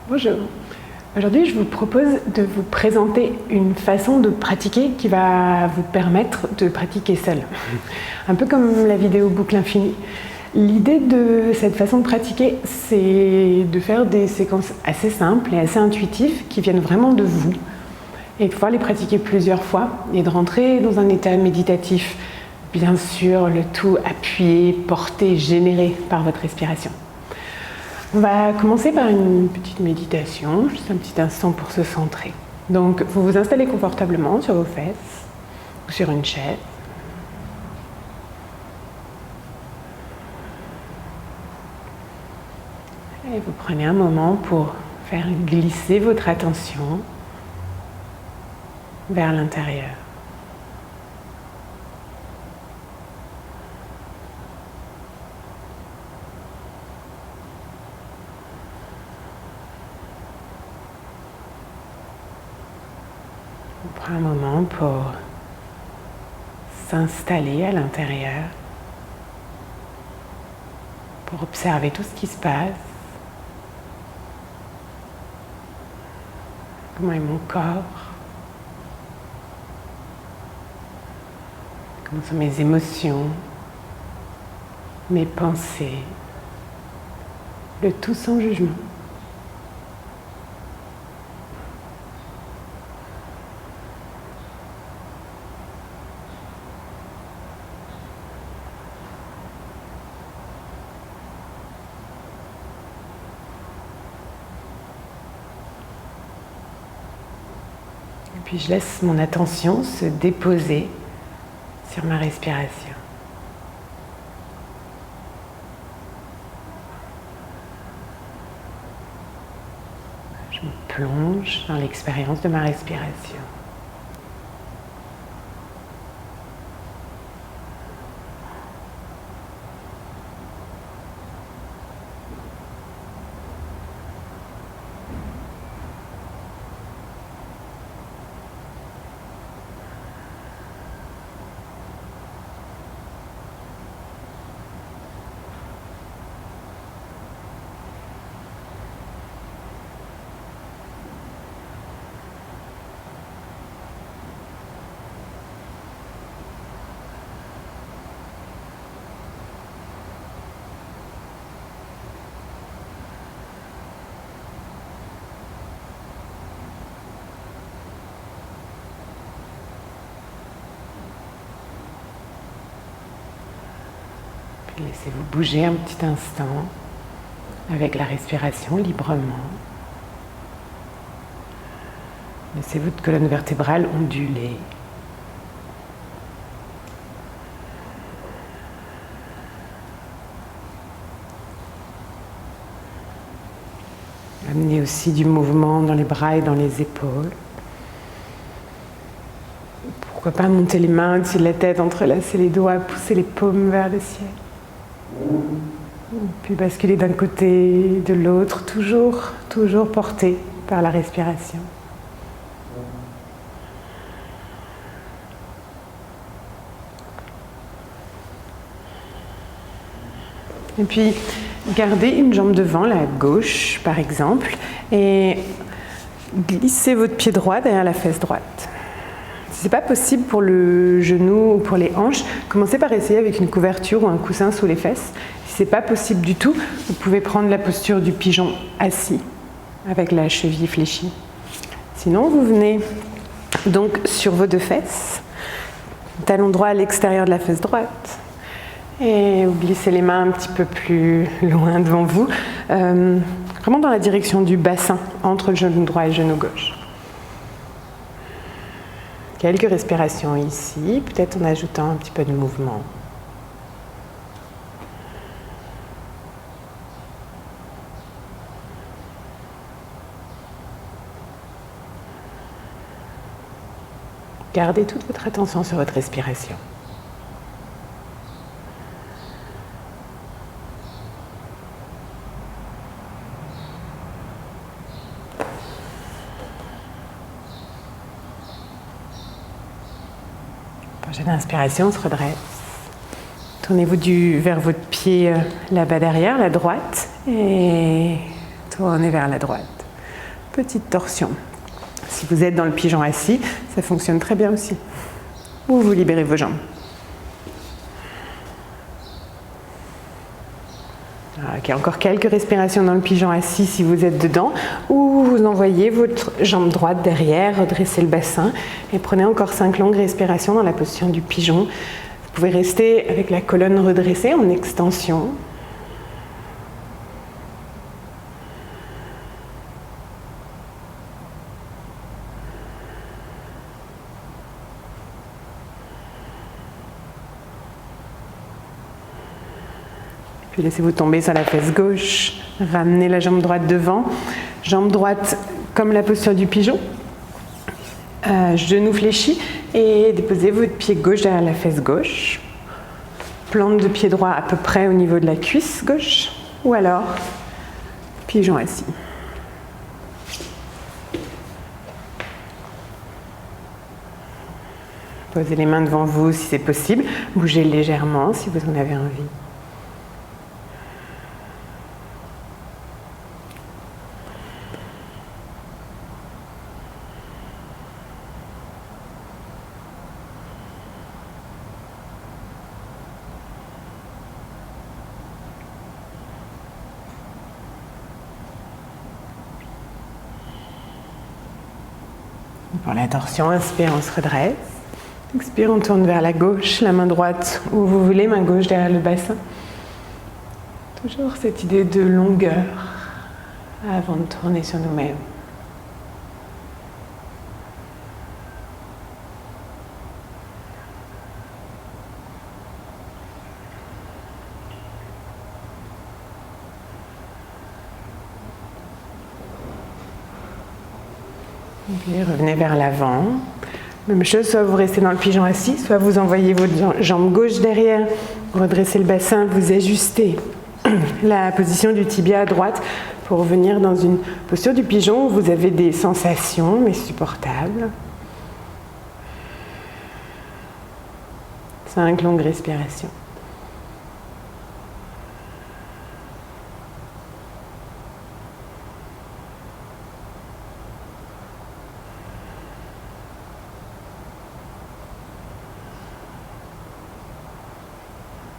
Bonjour. Aujourd'hui, je vous propose de vous présenter une façon de pratiquer qui va vous permettre de pratiquer seul. Un peu comme la vidéo boucle infinie. L'idée de cette façon de pratiquer, c'est de faire des séquences assez simples et assez intuitives qui viennent vraiment de vous et de pouvoir les pratiquer plusieurs fois et de rentrer dans un état méditatif. Bien sûr, le tout appuyé, porté, généré par votre respiration. On va commencer par une petite méditation, juste un petit instant pour se centrer. Donc, vous vous installez confortablement sur vos fesses ou sur une chaise. Et vous prenez un moment pour faire glisser votre attention vers l'intérieur. On prend un moment pour s'installer à l'intérieur, pour observer tout ce qui se passe. Comment est mon corps? Comment sont mes émotions, mes pensées? Le tout sans jugement. Et puis je laisse mon attention se déposer sur ma respiration. Je me plonge dans l'expérience de ma respiration. Laissez-vous bouger un petit instant avec la respiration librement. Laissez votre colonne vertébrale onduler. Amenez aussi du mouvement dans les bras et dans les épaules. Pourquoi pas monter les mains au-dessus de la tête, entrelacer les doigts, pousser les paumes vers le ciel. Puis basculer d'un côté, de l'autre, toujours porté par la respiration. Et puis, gardez une jambe devant, la gauche par exemple, et glissez votre pied droit derrière la fesse droite. Si ce n'est pas possible pour le genou ou pour les hanches, commencez par essayer avec une couverture ou un coussin sous les fesses. Si ce n'est pas possible du tout, vous pouvez prendre la posture du pigeon assis, avec la cheville fléchie. Sinon, vous venez donc sur vos deux fesses, talon droit à l'extérieur de la fesse droite, et vous glissez les mains un petit peu plus loin devant vous, vraiment dans la direction du bassin, entre le genou droit et le genou gauche. Quelques respirations ici, peut-être en ajoutant un petit peu de mouvement. Gardez toute votre attention sur votre respiration. Prochaine inspiration, on se redresse. Tournez-vous vers votre pied là-bas derrière, la droite, et tournez vers la droite. petite torsion. Si vous êtes dans le pigeon assis, ça fonctionne très bien aussi. Ou vous libérez vos jambes. Ok, encore quelques respirations dans le pigeon assis si vous êtes dedans, ou vous envoyez votre jambe droite derrière, redressez le bassin et prenez encore 5 longues respirations dans la posture du pigeon. Vous pouvez rester avec la colonne redressée en extension. Puis laissez-vous tomber sur la fesse gauche, ramenez la jambe droite devant, jambe droite comme la posture du pigeon, genou fléchi et déposez votre pied gauche derrière la fesse gauche, plante de pied droit à peu près au niveau de la cuisse gauche, ou alors pigeon assis. Posez les mains devant vous si c'est possible, bougez légèrement si vous en avez envie. Pour la torsion, inspire, on se redresse. Expire, on tourne vers la gauche, la main droite où vous voulez, main gauche derrière le bassin. Toujours cette idée de longueur avant de tourner sur nous-mêmes. Et revenez vers l'avant. Même chose, soit vous restez dans le pigeon assis, soit vous envoyez votre jambe gauche derrière, redressez le bassin, vous ajustez la position du tibia à droite pour revenir dans une posture du pigeon où vous avez des sensations mais supportables. 5 longues respirations.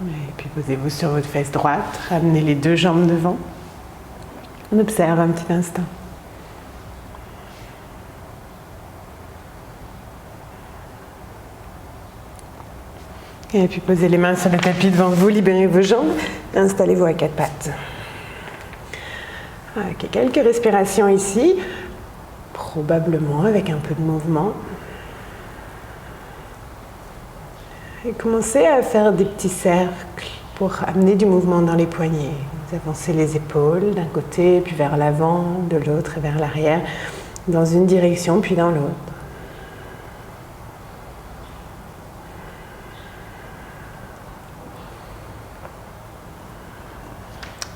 Et puis posez-vous sur votre fesse droite, ramenez les 2 jambes devant. On observe un petit instant. Et puis posez les mains sur le tapis devant vous, libérez vos jambes, installez-vous à 4 pattes. Ok, quelques respirations ici, probablement avec un peu de mouvement. Et commencez à faire des petits cercles pour amener du mouvement dans les poignets. Vous avancez les épaules d'un côté, puis vers l'avant, de l'autre et vers l'arrière, dans une direction, puis dans l'autre.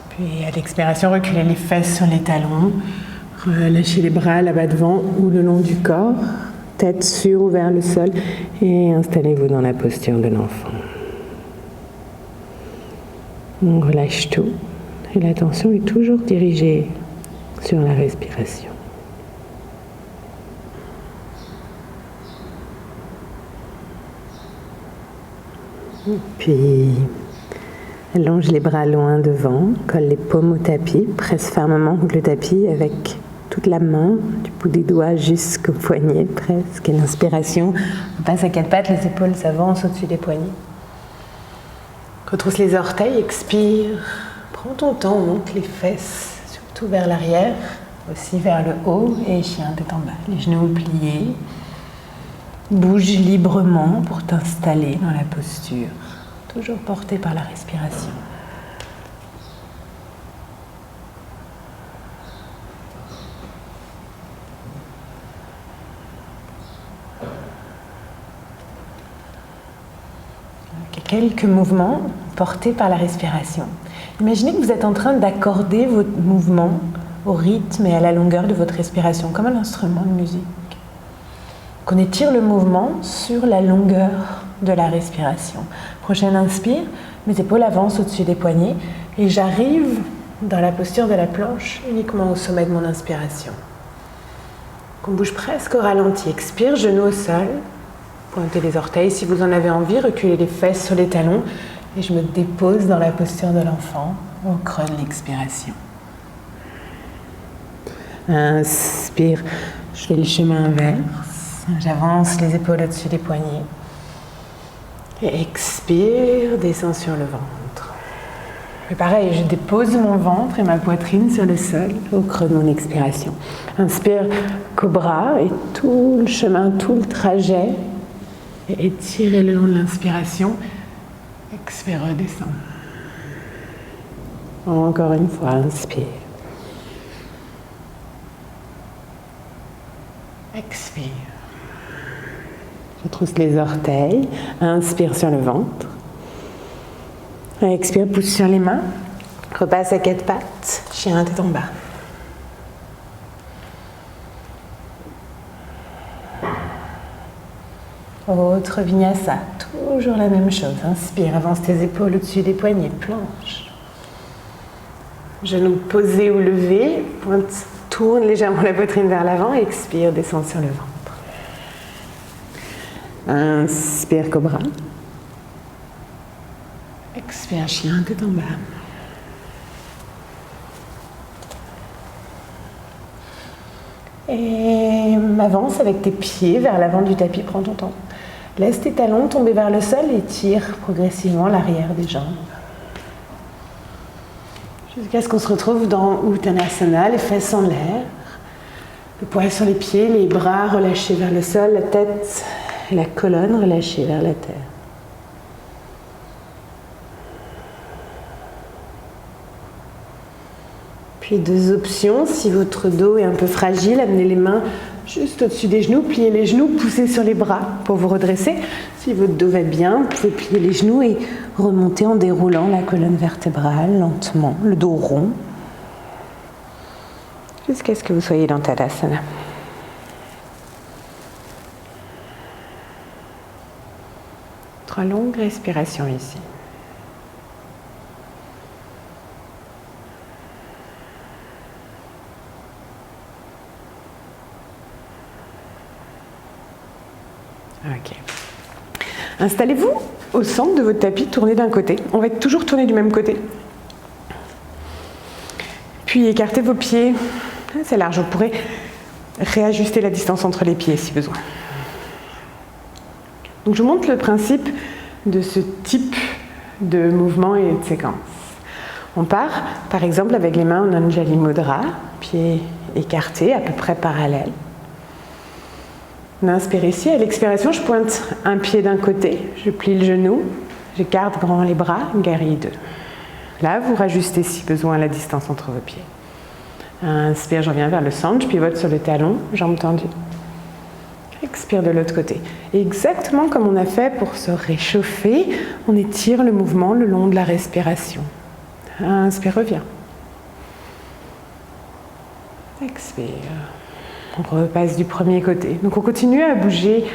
Puis à l'expiration, reculez les fesses sur les talons, relâchez les bras là-bas devant ou le long du corps. Tête sur ou vers le sol et installez-vous dans la posture de l'enfant. On relâche tout et l'attention est toujours dirigée sur la respiration. Puis allonge les bras loin devant, colle les paumes au tapis, presse fermement contre le tapis avec toute la main, du bout des doigts jusqu'au poignet presque. Et l'inspiration, on passe à 4 pattes, les épaules s'avancent au-dessus des poignets. Retrousse les orteils, expire. Prends ton temps, monte les fesses, surtout vers l'arrière, aussi vers le haut et chien tête en bas. Les genoux pliés. Bouge librement pour t'installer dans la posture, toujours porté par la respiration. Quelques mouvements portés par la respiration. Imaginez que vous êtes en train d'accorder votre mouvement au rythme et à la longueur de votre respiration, comme un instrument de musique. Qu'on étire le mouvement sur la longueur de la respiration. Prochaine inspire, mes épaules avancent au-dessus des poignets et j'arrive dans la posture de la planche uniquement au sommet de mon inspiration. qu'on bouge presque au ralenti. Expire, genoux au sol. Pointez les orteils. Si vous en avez envie, reculez les fesses sur les talons. Et je me dépose dans la posture de l'enfant, au creux de l'expiration. Inspire, je fais le chemin inverse. J'avance les épaules au-dessus des poignets. Et expire, descends sur le ventre. Et pareil, je dépose mon ventre et ma poitrine sur le sol, au creux de mon expiration. Inspire, cobra, et tout le chemin, tout le trajet. Et étirez le long de l'inspiration. Expire, redescends. Encore une fois, inspire. Expire. Retrousse les orteils. Inspire sur le ventre. Expire, pousse sur les mains. Repasse à quatre pattes. Chien tête en bas. Autre vinyasa. Toujours la même chose. Inspire, avance tes épaules au-dessus des poignets. Planche. Genoux posés ou levés. Pointe, tourne légèrement la poitrine vers l'avant. Expire, descends sur le ventre. Inspire, cobra. Expire, chien tête en bas. Et avance avec tes pieds vers l'avant du tapis, prends ton temps. Laisse tes talons tomber vers le sol et tire progressivement l'arrière des jambes. Jusqu'à ce qu'on se retrouve dans Uttanasana, les fesses en l'air. Le poids sur les pieds, les bras relâchés vers le sol, la tête et la colonne relâchée vers la terre. Puis deux options, si votre dos est un peu fragile, amenez les mains juste au-dessus des genoux, pliez les genoux, poussez sur les bras pour vous redresser. Si votre dos va bien, vous pouvez plier les genoux et remonter en déroulant la colonne vertébrale lentement, le dos rond, jusqu'à ce que vous soyez dans Tadasana. Trois longues respirations ici. Ok. Installez-vous au centre de votre tapis, tournez d'un côté. On va toujours tourner du même côté. Puis écartez vos pieds. C'est large, vous pourrez réajuster la distance entre les pieds si besoin. Donc je vous montre le principe de ce type de mouvement et de séquence. On part par exemple avec les mains en Anjali Mudra, pieds écartés, à peu près parallèles. On inspire ici, à l'expiration, je pointe un pied d'un côté, je plie le genou, j'écarte grand les bras, guerrier 2. Là, vous rajustez si besoin la distance entre vos pieds. Inspire, je reviens vers le centre, je pivote sur le talon, jambes tendues. Expire de l'autre côté. Et exactement comme on a fait pour se réchauffer, on étire le mouvement le long de la respiration. Inspire, reviens. Expire. On repasse du premier côté. Donc on continue à bouger.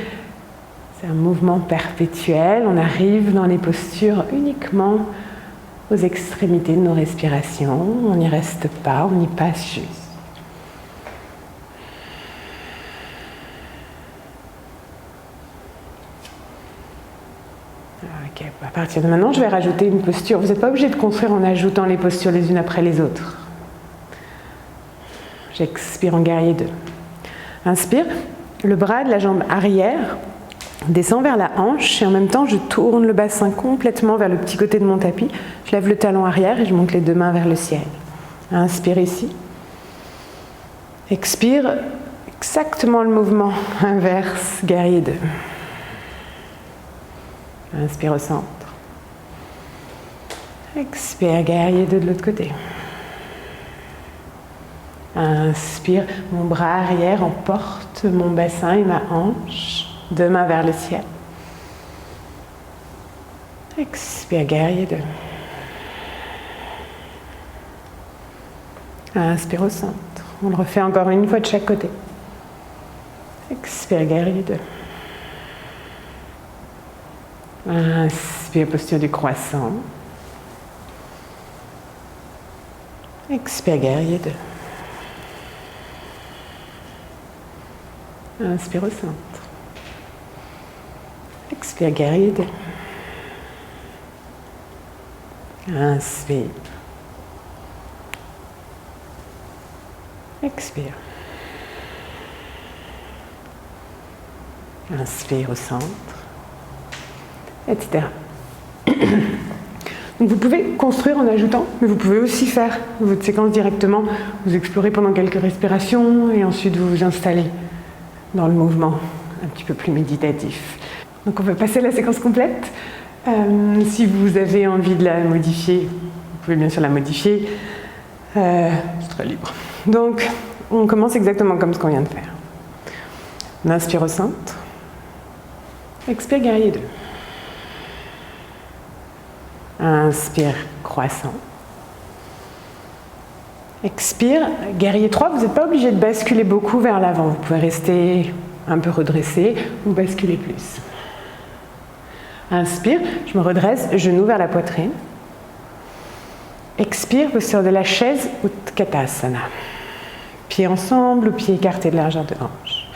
C'est un mouvement perpétuel. On arrive dans les postures uniquement aux extrémités de nos respirations. On n'y reste pas, on y passe juste. Ok, à partir de maintenant, je vais rajouter une posture. Vous n'êtes pas obligé de construire en ajoutant les postures les unes après les autres. J'expire en guerrier 2. Inspire, le bras de la jambe arrière descend vers la hanche et en même temps je tourne le bassin complètement vers le petit côté de mon tapis. Je lève le talon arrière et je monte les deux mains vers le ciel. Inspire ici. Expire, exactement le mouvement inverse, guerrier 2. Inspire au centre. Expire, guerrier 2 de l'autre côté. Inspire, mon bras arrière emporte mon bassin et ma hanche, deux mains vers le ciel. Expire, guerrier 2. Inspire au centre. On le refait encore une fois de chaque côté. Expire, guerrier 2. Inspire, posture du croissant. Expire, guerrier 2. Inspire au centre. Expire, guerrier 2. Inspire. Expire. Inspire au centre, etc. Donc vous pouvez construire en ajoutant, mais vous pouvez aussi faire votre séquence directement. Vous explorez pendant quelques respirations et ensuite vous vous installez dans le mouvement un petit peu plus méditatif. Donc on va passer à la séquence complète. Si vous avez envie de la modifier, vous pouvez bien sûr la modifier. C'est très libre. Donc on commence exactement comme ce qu'on vient de faire. On inspire au centre. Expire, guerrier 2. Inspire, croissant. Expire, guerrier 3. Vous n'êtes pas obligé de basculer beaucoup vers l'avant. Vous pouvez rester un peu redressé ou basculer plus. Inspire, je me redresse, genou vers la poitrine. Expire, posture de la chaise, Utkatasana. Pieds ensemble ou pieds écartés de largeur de hanche.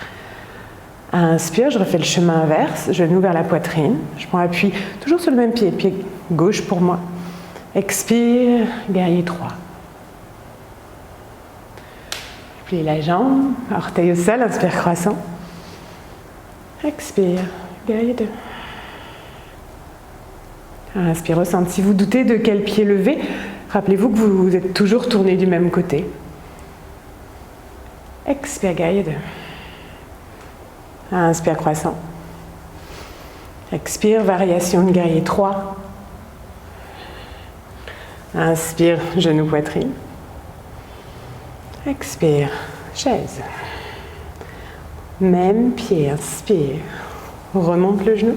Inspire, je refais le chemin inverse, genou vers la poitrine. Je prends appui toujours sur le même pied, pied gauche pour moi. Expire, guerrier 3. Plie la jambe, orteil au sol, inspire, croissant. Expire, guerrier 2. Inspire au centre. Si vous doutez de quel pied lever, rappelez-vous que vous êtes toujours tourné du même côté. Expire, guerrier 2. Inspire, croissant. Expire, variation de guerrier 3. Inspire, genou, poitrine. Expire, chaise. Même pied, inspire. Remonte le genou.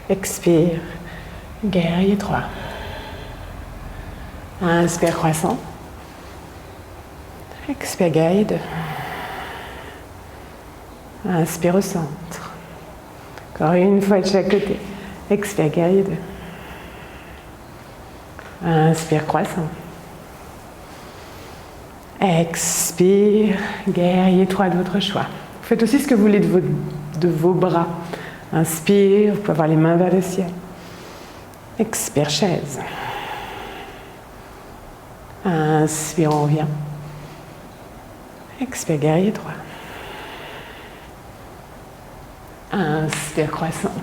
Expire, guerrier 3. Inspire, croissant. Expire, guerrier 2. Inspire au centre. Encore une fois de chaque côté. Expire, guerrier 2. Inspire, croissant. Expire, guerrier 3 de votre choix. Faites aussi ce que vous voulez de vos bras. Inspire, vous pouvez avoir les mains vers le ciel. Expire, chaise. Inspire, on revient. Expire, guerrier 3. Inspire, croissant.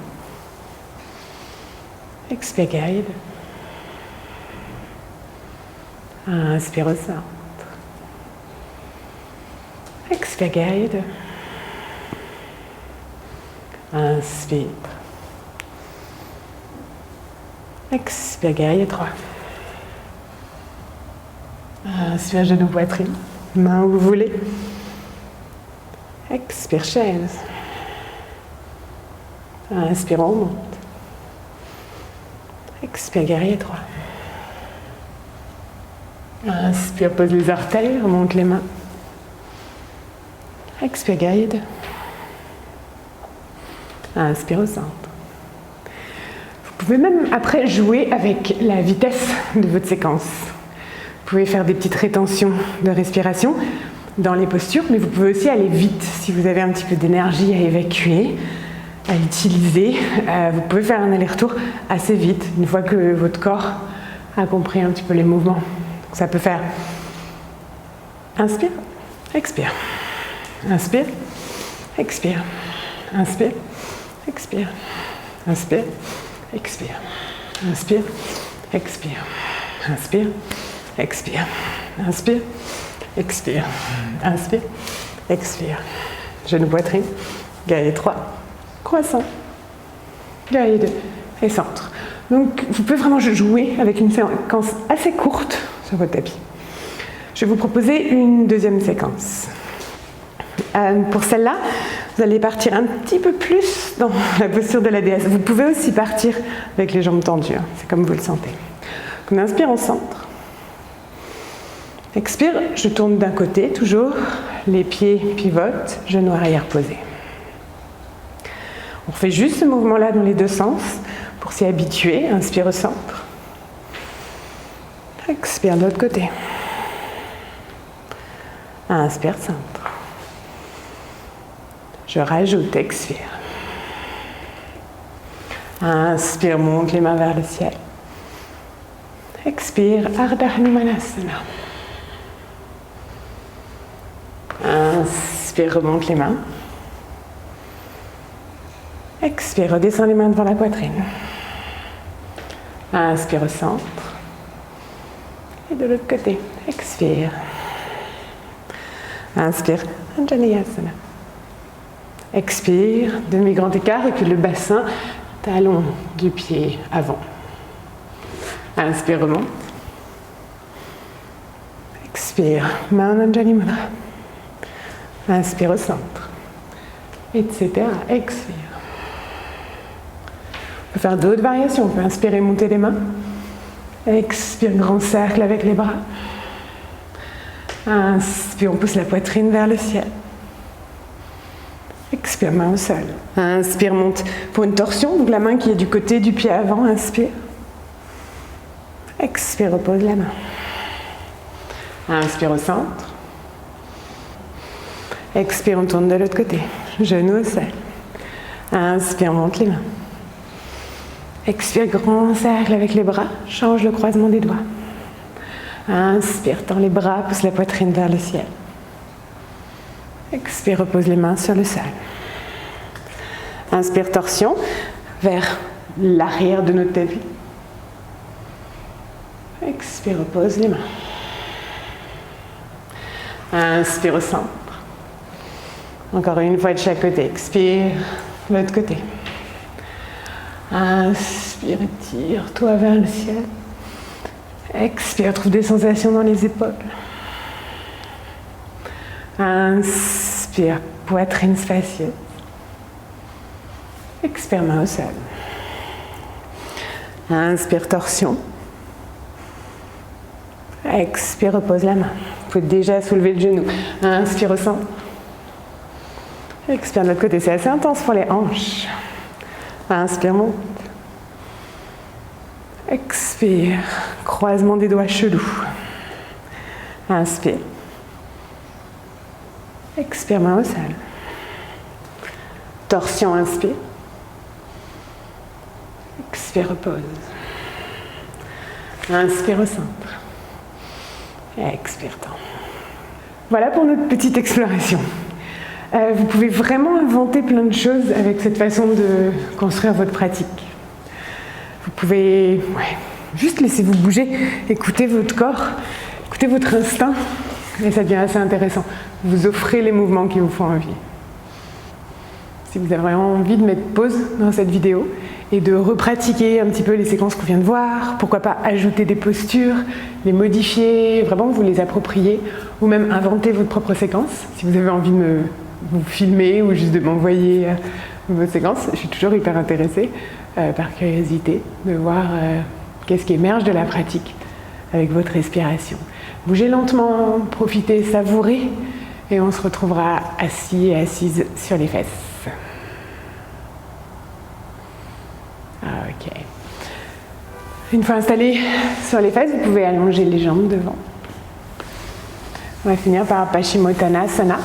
Expire, guerrier 2. Inspire au centre. Expire, guerrier 2. Inspire. Expire, guerrier 3. Inspire, genou, poitrine. Main où vous voulez. Expire, chaise. Inspire, on monte. Expire, guerrier 3. Inspire, pose les orteils, remonte les mains. Expire, guerrier 2. Inspire au centre. Vous pouvez même après jouer avec la vitesse de votre séquence. Vous pouvez faire des petites rétentions de respiration dans les postures, mais vous pouvez aussi aller vite si vous avez un petit peu d'énergie à évacuer, à utiliser. Vous pouvez faire un aller-retour assez vite, une fois que votre corps a compris un petit peu les mouvements. Donc ça peut faire inspire, expire, inspire, expire, inspire, expire, inspire, expire, inspire, expire, inspire, expire, inspire, expire, inspire, expire. Genou, poitrine, guerrier 3, croissant, guerrier 2 et centre. Donc vous pouvez vraiment jouer avec une séquence assez courte sur votre tapis. Je vais vous proposer une deuxième séquence. Pour celle-là, vous allez partir un petit peu plus dans la posture de la déesse. Vous pouvez aussi partir avec les jambes tendues, c'est comme vous le sentez. On inspire en centre. Expire, je tourne d'un côté, toujours. Les pieds pivotent, genoux arrière posés. On fait juste ce mouvement-là dans les deux sens pour s'y habituer. Inspire au centre. Expire de l'autre côté. Inspire, centre. Je rajoute, expire. Inspire, monte les mains vers le ciel. Expire, Ardha Hanumanasana. Inspire, remonte les mains. Expire, redescends les mains devant la poitrine. Inspire au centre. Et de l'autre côté, expire. Inspire, Anjaneyasana. Expire, demi-grand écart, recule le bassin, talon du pied avant. Inspire, remonte. Expire, main en Anjali Mudra. Inspire au centre, etc. Expire. On peut faire d'autres variations. On peut inspirer, monter les mains. Expire, grand cercle avec les bras. Inspire, on pousse la poitrine vers le ciel. Expire, main au sol. Inspire, monte pour une torsion. Donc la main qui est du côté du pied avant. Inspire. Expire, repose la main. Inspire au centre. Expire, on tourne de l'autre côté. Genou au sol. Inspire, monte les mains. Expire, grand cercle avec les bras. Change le croisement des doigts. Inspire, tends les bras, pousse la poitrine vers le ciel. Expire, repose les mains sur le sol. Inspire, torsion vers l'arrière de notre tapis. Expire, repose les mains. Inspire au centre. Encore une fois de chaque côté. Expire, de l'autre côté. Inspire, tire-toi vers le ciel. Expire, trouve des sensations dans les épaules. Inspire, poitrine spacieuse. Expire, main au sol. Inspire, torsion. Expire, repose la main. Vous pouvez déjà soulever le genou. Inspire au centre. Expire de l'autre côté. C'est assez intense pour les hanches. Inspire, monte. Expire, croisement des doigts chelou. Inspire. Expire, main au sol. Torsion, inspire. Expire, repose. Inspire au centre. Expire, tend. Voilà pour notre petite exploration. Vous pouvez vraiment inventer plein de choses avec cette façon de construire votre pratique. Vous pouvez juste laissez-vous bouger, écoutez votre corps, écoutez votre instinct, et ça devient assez intéressant. Vous offrez les mouvements qui vous font envie. Si vous avez vraiment envie de mettre pause dans cette vidéo et de repratiquer un petit peu les séquences qu'on vient de voir, pourquoi pas ajouter des postures, les modifier, vraiment vous les approprier, ou même inventer votre propre séquence. Si vous avez envie de vous filmer ou juste de m'envoyer vos séquences, je suis toujours hyper intéressée par curiosité de voir qu'est-ce qui émerge de la pratique avec votre respiration. Bougez lentement, profitez, savourez, et on se retrouvera assis et assises sur les fesses. Ok. Une fois installé sur les fesses, vous pouvez allonger les jambes devant. On va finir par Paschimottanasana.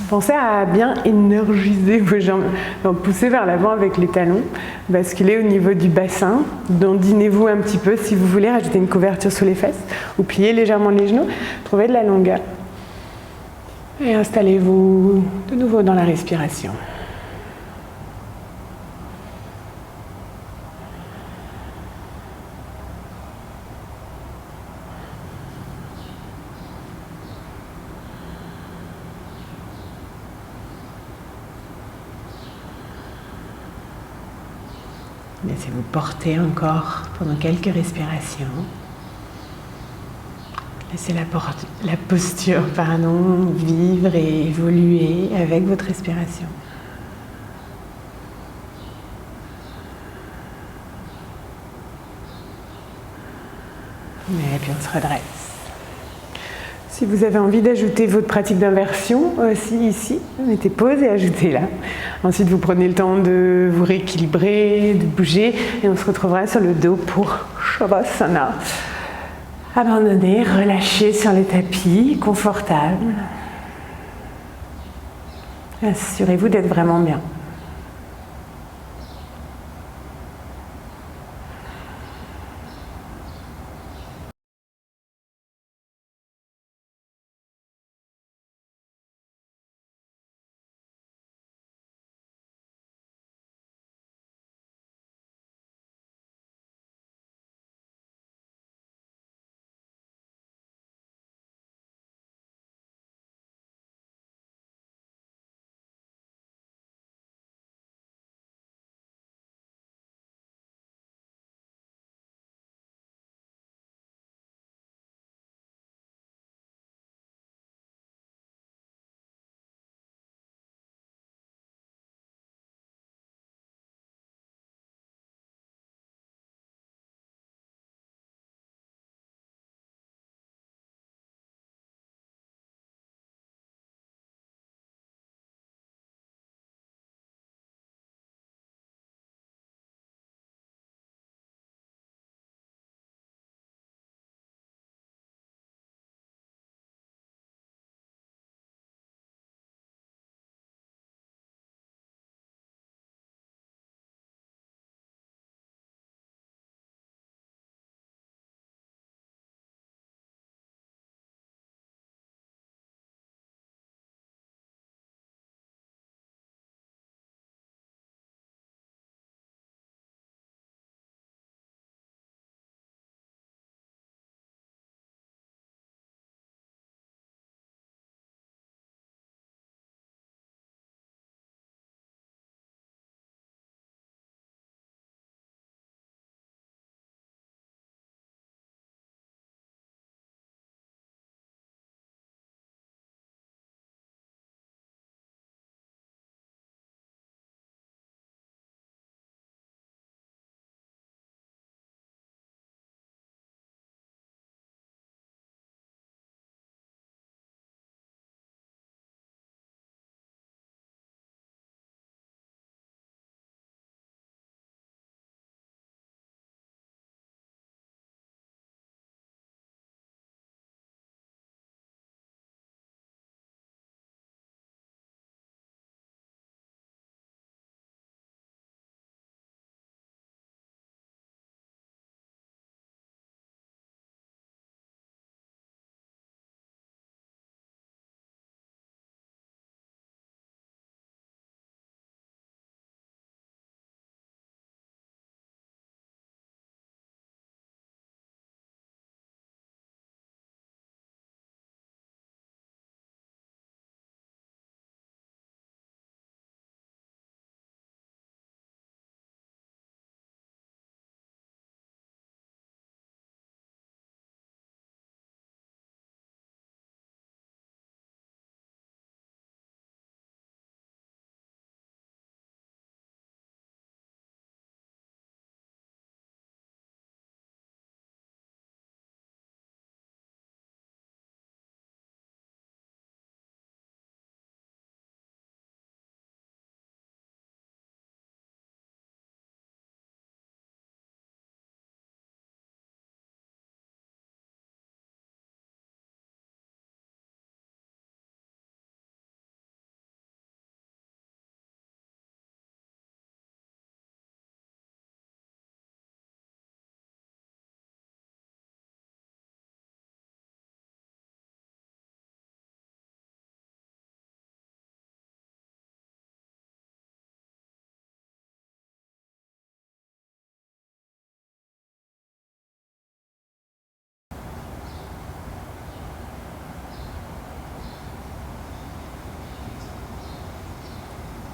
Pensez à bien énergiser vos jambes. Donc poussez vers l'avant avec les talons, basculez au niveau du bassin, dandinez-vous un petit peu si vous voulez, rajouter une couverture sous les fesses ou pliez légèrement les genoux, trouvez de la longueur. Et installez-vous de nouveau dans la respiration. Laissez-vous porter encore pendant quelques respirations. Laissez la posture vivre et évoluer avec votre respiration. Et puis on se redresse. Si vous avez envie d'ajouter votre pratique d'inversion aussi ici, mettez pause et ajoutez-la. Ensuite, vous prenez le temps de vous rééquilibrer, de bouger, et on se retrouvera sur le dos pour Shavasana. Abandonnez, relâchez sur les tapis, confortable. Assurez-vous d'être vraiment bien.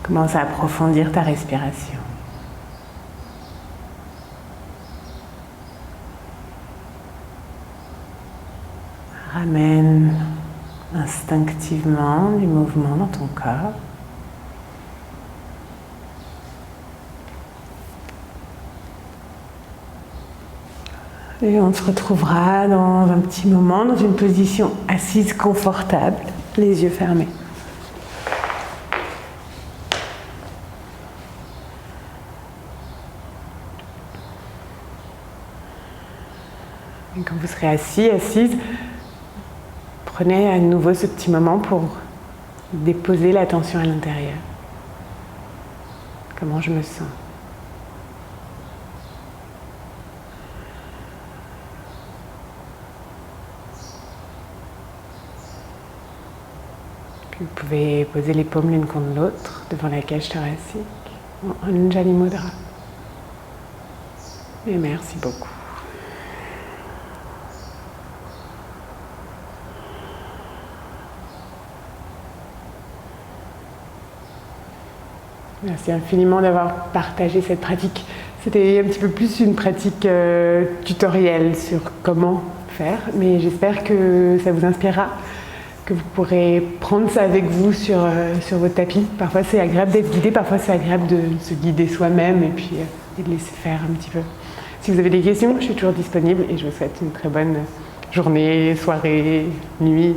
Commence à approfondir ta respiration. Ramène instinctivement du mouvement dans ton corps. Et on se retrouvera dans un petit moment dans une position assise confortable, les yeux fermés. Et quand vous serez assis, assise, prenez à nouveau ce petit moment pour déposer l'attention à l'intérieur. Comment je me sens. Puis vous pouvez poser les paumes l'une contre l'autre devant la cage thoracique en Anjali Mudra. Et merci beaucoup. Merci infiniment d'avoir partagé cette pratique. C'était un petit peu plus une pratique tutorielle sur comment faire, mais j'espère que ça vous inspirera, que vous pourrez prendre ça avec vous sur votre tapis. Parfois c'est agréable d'être guidé, parfois c'est agréable de se guider soi-même et puis de laisser faire un petit peu. Si vous avez des questions, je suis toujours disponible et je vous souhaite une très bonne journée, soirée, nuit.